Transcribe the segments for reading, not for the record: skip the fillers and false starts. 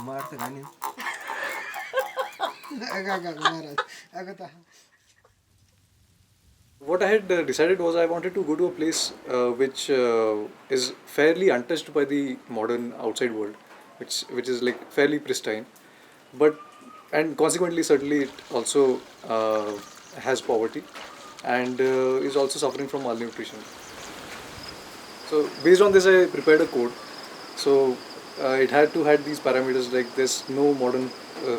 मारते खाने महाराज अगता What I had decided was I wanted to go to a place which is fairly untouched by the modern outside world, which is like fairly pristine, but and consequently certainly it also has poverty and is also suffering from malnutrition. So based on this, I prepared a code. So it had to had these parameters like there's no modern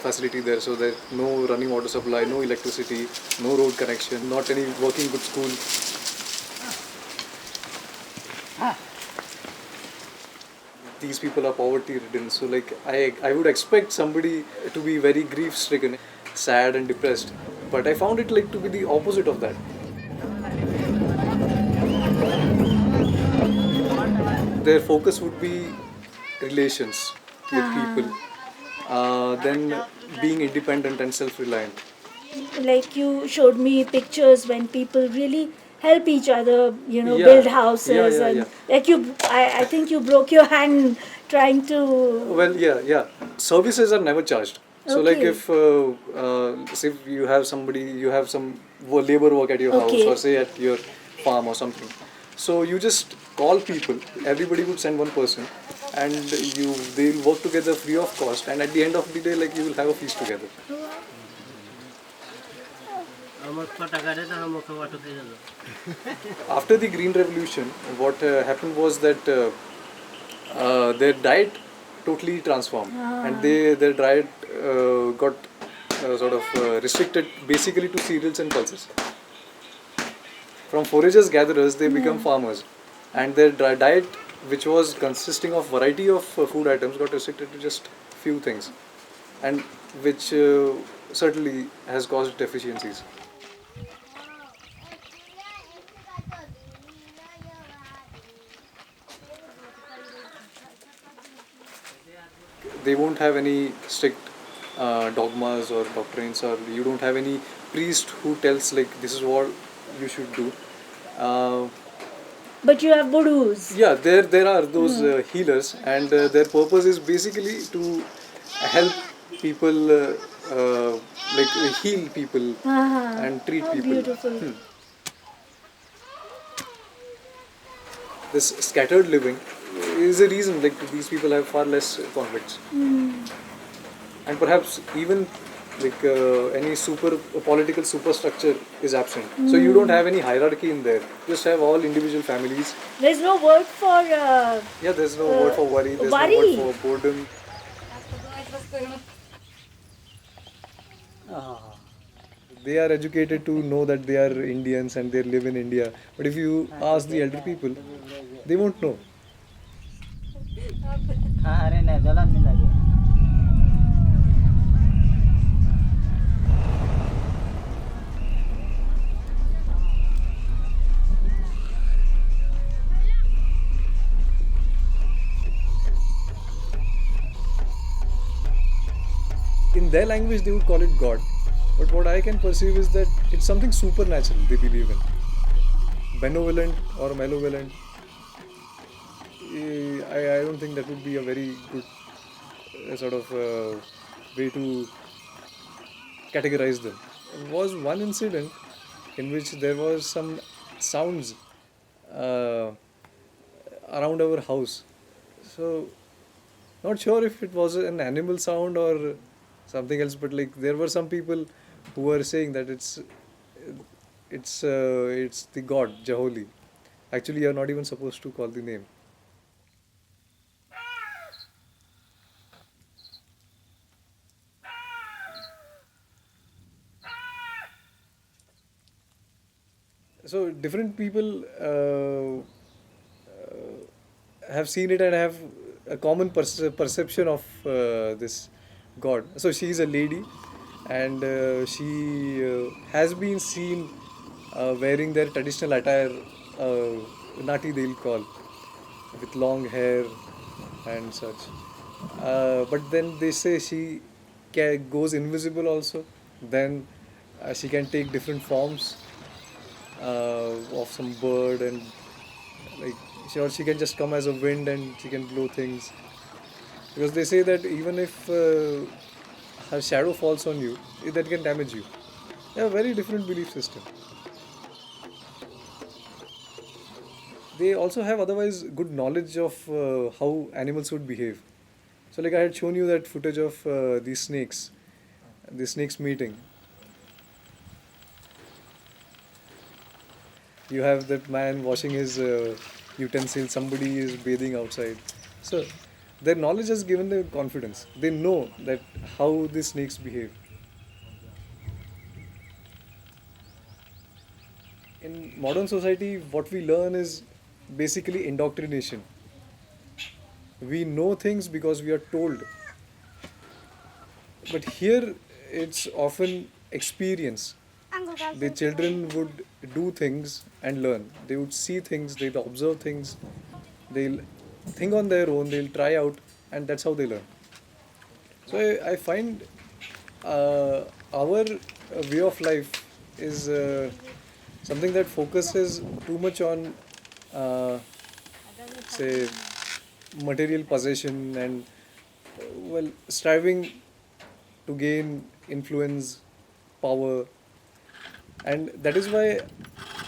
facility there, so there's no running water supply, no electricity, no road connection, not any working good school. These people are poverty ridden, so like I would expect somebody to be very grief stricken, sad and depressed, but I found it like to be the opposite of that. Their focus would be relations with people, then being independent and self-reliant. Like you showed me pictures when people really help each other, Yeah. build Yeah, houses, yeah, and yeah. like I think you broke your hand trying to. Well, yeah, yeah. Services are never charged. So, like Okay. if say if you have somebody, you have some labor work at your house Okay. or say at your farm or something. So you just call people. Everybody would send one person, and they'll work together free of cost. And at the end of the day, like you will have a feast together. After the Green Revolution, what happened was that their diet totally transformed, and their diet got sort of restricted basically to cereals and pulses. From foragers gatherers, they become farmers, and their diet, which was consisting of variety of food items, got restricted to just few things, and which certainly has caused deficiencies. They won't have any strict dogmas or doctrines, or you don't have any priest who tells like this is what you should do. Uh, But you have Budus. yeah, there are those healers, and their purpose is basically to help people, uh, like heal people and treat How people. beautiful. This scattered living is a reason like these people have far less conflicts. And perhaps even like any super political superstructure is absent. So you don't have any hierarchy in there. You just have all individual families. There's no word for. Yeah, there's no word for worry. There's worry. no word for boredom. They are educated to know that they are Indians and they live in India. But if you ask the elder people, they won't know. In their language, they would call it God. But what I can perceive is that it's something supernatural they believe in. Benevolent or malevolent. I don't think that would be a very good sort of way to categorize them. There was one incident in which there was some sounds uh, around our house. So, not sure if it was an animal sound or something else, but like there were some people who were saying that it's the god Jaholi. Actually, you're not even supposed to call the name. So different people have seen it and have a common perception of this god. So she is a lady, and she has been seen wearing their traditional attire, nati they'll call, with long hair and such. But then they say she goes invisible also. Then she can take different forms of some bird, and like she can just come as a wind and she can blow things. Because they say that even if her shadow falls on you, that can damage you. They have a very different belief system. They also have otherwise good knowledge of how animals would behave. So like I had shown you that footage of the snakes meeting. You have that man washing his utensils, somebody is bathing outside. So their knowledge has given them confidence. They know that how the snakes behave. In modern society, what we learn is basically indoctrination. We know things because we are told. But here, it's often experience. The children would do things and learn. They would see things, they'll observe things, they'll think on their own, they'll try out, and that's how they learn. So I find our way of life is something that focuses too much on, say, material possession and, well, striving to gain influence, power, and that is why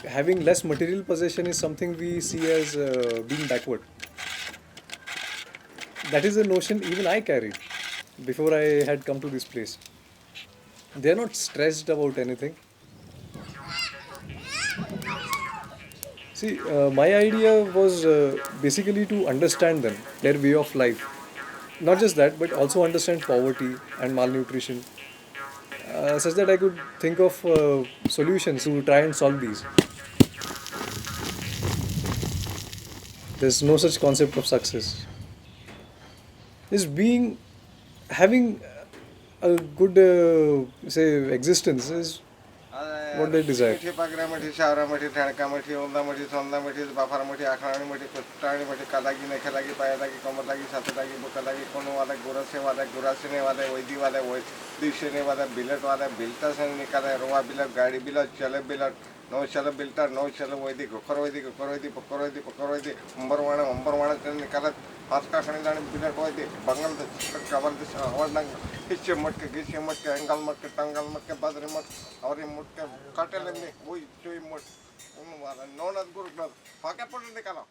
having less material possession is something we see as being backward. That is a notion even I carried before I had come to this place. They are not stressed about anything. See, my idea was basically to understand them, their way of life. Not just that, but also understand poverty and malnutrition, such that I could think of solutions to try and solve these. There's no such concept of success. Just having a good, say, existence is what they desire. मिठी पागरा मिठी शावरा मिठी ठणका मिठी ओंदा मिठी सोंदा मिठी बाफारा मिठी आखराणी मिठी कुटाणी मिठी कादागी नेखे लागी पाया लागी कमर लागी साथे लागी बुका लागी कोनो वाले गुरासे वाले वैदिशने वाले बिलट वाले बिलता से निकाले रोवा बिलट गाड़ी बिलट चले बिलट नौ चले बिलटा नौ चले वैदी गोखर वैदी अंबरवाणा चले निकाले हाथ का खणी दाने बिलट वैदी बंगल दे कवर दे आवाज नंग हिच्चे मटके एंगल मटके टंगल मटके बादरे मट और ये मटके काटे लेंगे वही चोई मट उन वाला नौनद गुरु फाके पड़ निकाला